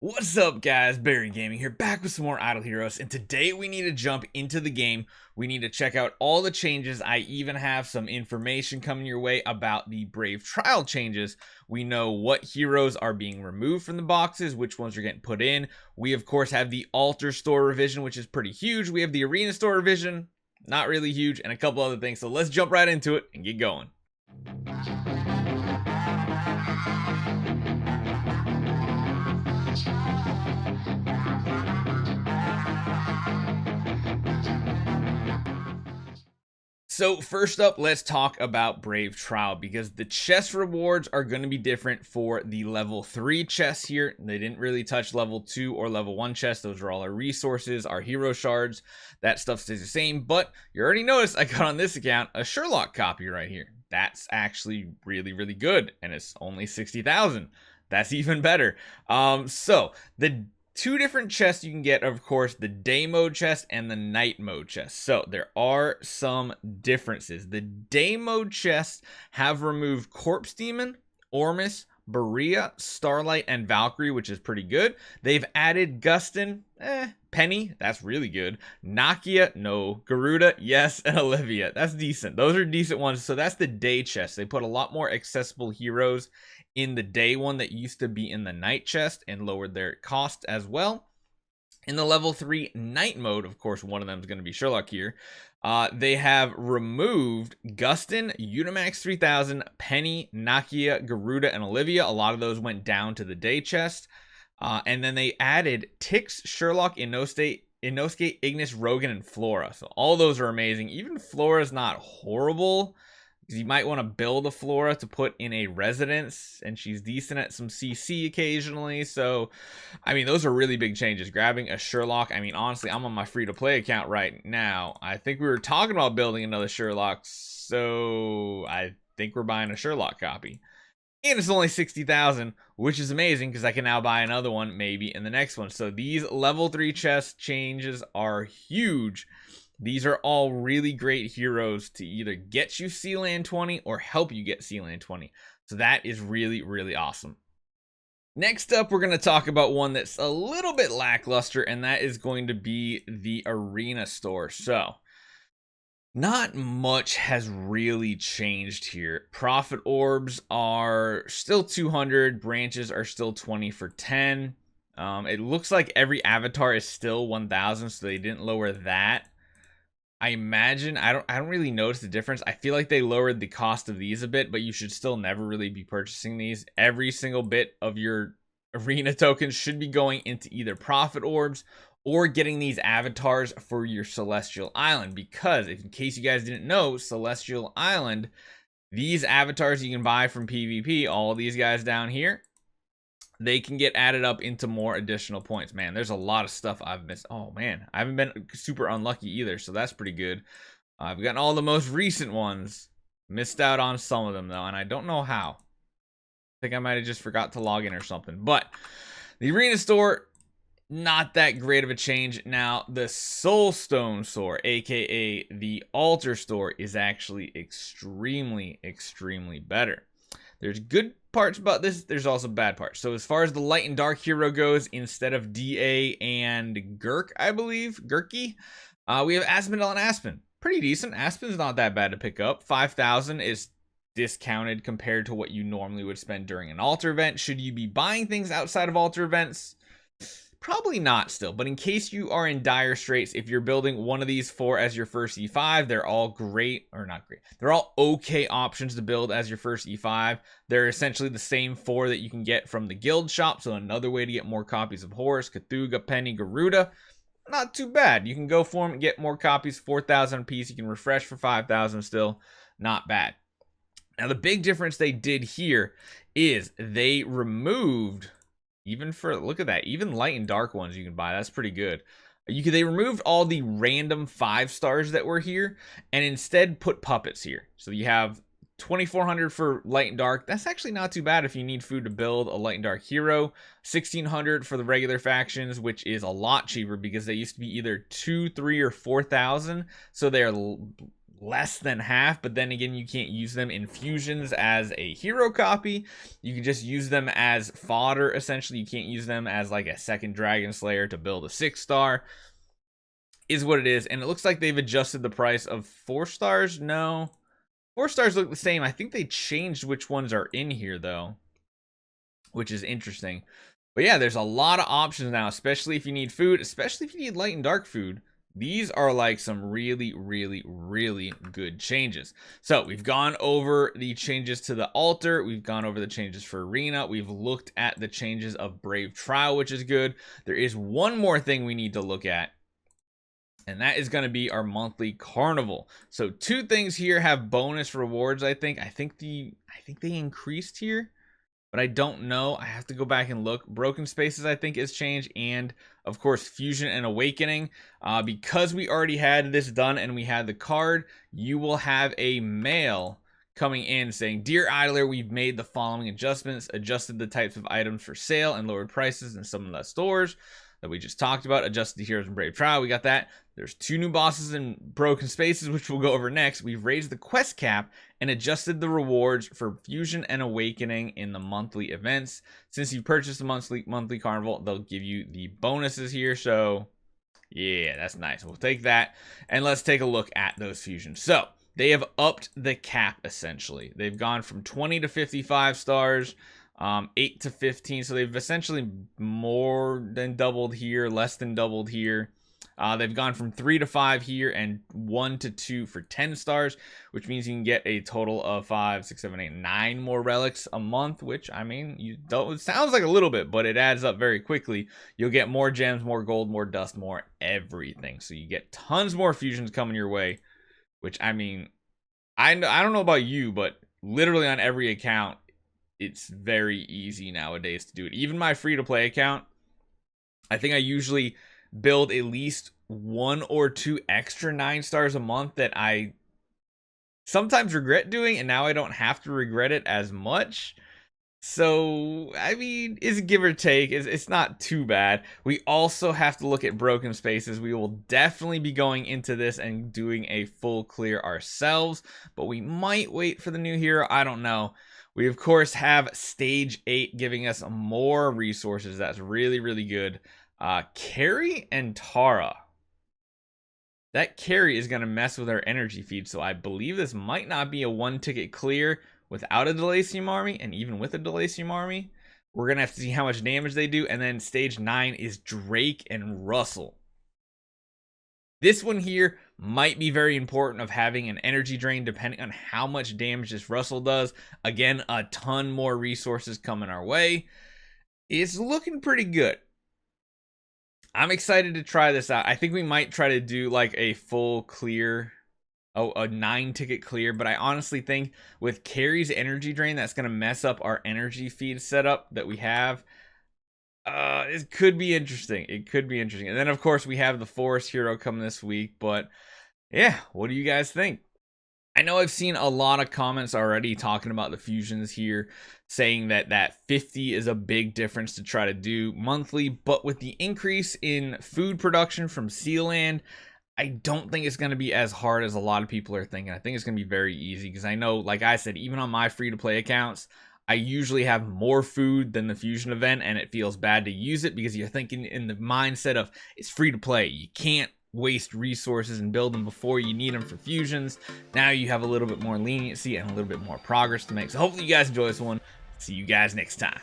What's up, guys? Barry Gaming here, back with some more Idle Heroes, and today we need to jump into the game. We need to check out all the changes. I even have some information coming your way about the Brave Trial changes. We know what heroes are being removed from the boxes, which ones are getting put in. We, of course, have the Altar Store revision, which is pretty huge. We have the Arena Store revision, not really huge, and a couple other things. So let's jump right into it and get going. So first up, let's talk about Brave Trial, because the chest rewards are going to be different for the level 3 chests here. They didn't really touch level 2 or level 1 chests. Those are all our resources, our hero shards. That stuff stays the same, but you already noticed I got on this account a Sherlock copy right here. That's actually really good, and it's only 60,000. That's even better. So the two different chests you can get, of course, the day mode chest and the night mode chest. So there are some differences. The day mode chests have removed Corpse Demon, Ormus, Berea, Starlight, and Valkyrie, which is pretty good. They've added Gustin, Penny, that's really good. Nakia, no. Garuda, yes. And Olivia, that's decent. Those are decent ones. So that's the day chest. They put a lot more accessible heroes in the day one that used to be in the night chest and lowered their cost as well. In the level 3 night mode, of course, one of them is going to be Sherlock here. They have removed Gustin, Unimax 3000, Penny, Nakia, Garuda, and Olivia. A lot of those went down to the day chest. And then they added Tix, Sherlock, Inosuke, Ignis, Rogan, and Flora. So all those are amazing. Even Flora's not horrible. You might want to build a Flora to put in a residence, and she's decent at some CC occasionally. So, I mean, those are really big changes. Grabbing a Sherlock, I mean, honestly, I'm on my free-to-play account right now. I think we were talking about building another Sherlock, so I think we're buying a Sherlock copy. And it's only 60,000, which is amazing because I can now buy another one maybe in the next one. So these level 3 chest changes are huge. These are all really great heroes to either get you Sealand 20 or help you get Sealand 20. So that is really awesome. Next up, we're going to talk about one that's a little bit lackluster, and that is going to be the Arena Store. So not much has really changed here. Profit orbs are still 200. Branches are still 20 for 10. It looks like every avatar is still 1,000, so they didn't lower that. I imagine, I don't really notice the difference. I feel like they lowered the cost of these a bit, but you should still never really be purchasing these. Every single bit of your arena tokens should be going into either profit orbs or getting these avatars for your Celestial Island, because in case you guys didn't know, Celestial Island, these avatars you can buy from PvP, all these guys down here, they can get added up into more additional points. Man, there's a lot of stuff I've missed. Oh, man. I haven't been super unlucky either, so that's pretty good. I've gotten all the most recent ones. Missed out on some of them, though, and I don't know how. I think I might have just forgot to log in or something. But the Arena Store, not that great of a change. Now, the Soulstone Store, a.k.a. the Altar Store, is actually extremely better. There's good parts about this. There's also bad parts. So as far as the light and dark hero goes, instead of DA and Gurk, I believe, Gurky, we have Asphodel and Aspen. Pretty decent. Aspen's not that bad to pick up. 5,000 is discounted compared to what you normally would spend during an altar event. Should you be buying things outside of altar events? Probably not still, but in case you are in dire straits, if you're building one of these 4 as your first E5, they're all great, or not great. They're all okay options to build as your first E5. They're essentially the same 4 that you can get from the guild shop, so another way to get more copies of Horus, Cthulhu, Penny, Garuda. Not too bad. You can go for them and get more copies, 4,000 apiece. You can refresh for 5,000 still. Not bad. Now, the big difference they did here is they removed... Even for, look at that, even light and dark ones you can buy. That's pretty good. They removed all the random 5 stars that were here and instead put puppets here. So you have 2,400 for light and dark. That's actually not too bad if you need food to build a light and dark hero. 1,600 for the regular factions, which is a lot cheaper because they used to be either 2, 3, or 4,000. So they're less than half, but then again, you can't use them in fusions as a hero copy. You can just use them as fodder, essentially. You can't use them as like a second Dragon Slayer to build a 6-star, is what it is. And it looks like they've adjusted the price of 4 stars. No, 4 stars look the same. I think they changed which ones are in here though, which is interesting. But yeah, there's a lot of options now, especially if you need food, especially if you need light and dark food. These are like some really, really, really good changes. So we've gone over the changes to the altar. We've gone over the changes for arena. We've looked at the changes of Brave Trial, which is good. There is one more thing we need to look at, and that is going to be our monthly carnival. So 2 things here have bonus rewards. I think they increased here, but I don't know. I have to go back and look. Broken Spaces, I think, is changed. And, of course, Fusion and Awakening. Because we already had this done and we had the card, you will have a mail coming in saying, "Dear Idler, we've made the following adjustments. Adjusted the types of items for sale and lowered prices in some of the stores that we just talked about. Adjusted the heroes in Brave Trial." We got that. There's 2 new bosses in Broken Spaces, which we'll go over next. We've raised the quest cap and adjusted the rewards for Fusion and Awakening in the monthly events. Since you purchased the monthly carnival, they'll give you the bonuses here. So yeah, that's nice. We'll take that. And let's take a look at those fusions. So they have upped the cap, essentially. They've gone from 20 to 55 stars, 8 to 15. So they've essentially more than doubled here, less than doubled here. They've gone from 3 to 5 here and 1 to 2 for 10 stars, which means you can get a total of 5, 6, 7, 8, 9 more relics a month, which, I mean, it sounds like a little bit, but it adds up very quickly. You'll get more gems, more gold, more dust, more everything. So you get tons more fusions coming your way, which, I mean, I don't know about you, but literally on every account, it's very easy nowadays to do it. Even my free-to-play account, I think I usually build at least 1 or 2 extra 9 stars a month that I sometimes regret doing, and now I don't have to regret it as much. So, I mean, it's give or take. It's not too bad. We also have to look at Broken Spaces. We will definitely be going into this and doing a full clear ourselves, but we might wait for the new hero. I don't know. We, of course, have Stage 8 giving us more resources. That's really, really good. Carrie and Tara. That Carrie is going to mess with our energy feed, so I believe this might not be a 1-ticket clear without a Delacium army, and even with a Delacium army. We're going to have to see how much damage they do, and then Stage 9 is Drake and Russell. This one here might be very important of having an energy drain depending on how much damage this Russell does. Again, a ton more resources coming our way. It's looking pretty good. I'm excited to try this out. I think we might try to do like a full clear, a 9-ticket clear, but I honestly think with Carrie's energy drain, that's going to mess up our energy feed setup that we have. It could be interesting. It could be interesting. And then, of course, we have the Forest Hero coming this week, but yeah, what do you guys think? I know I've seen a lot of comments already talking about the fusions here, saying that 50 is a big difference to try to do monthly, but with the increase in food production from Sealand, I don't think it's going to be as hard as a lot of people are thinking. I think it's going to be very easy because I know, like I said, even on my free-to-play accounts, I usually have more food than the fusion event, and it feels bad to use it because you're thinking in the mindset of it's free-to-play. You can't waste resources and build them before you need them for fusions. Now you have a little bit more leniency and a little bit more progress to make. So hopefully you guys enjoy this one. See you guys next time.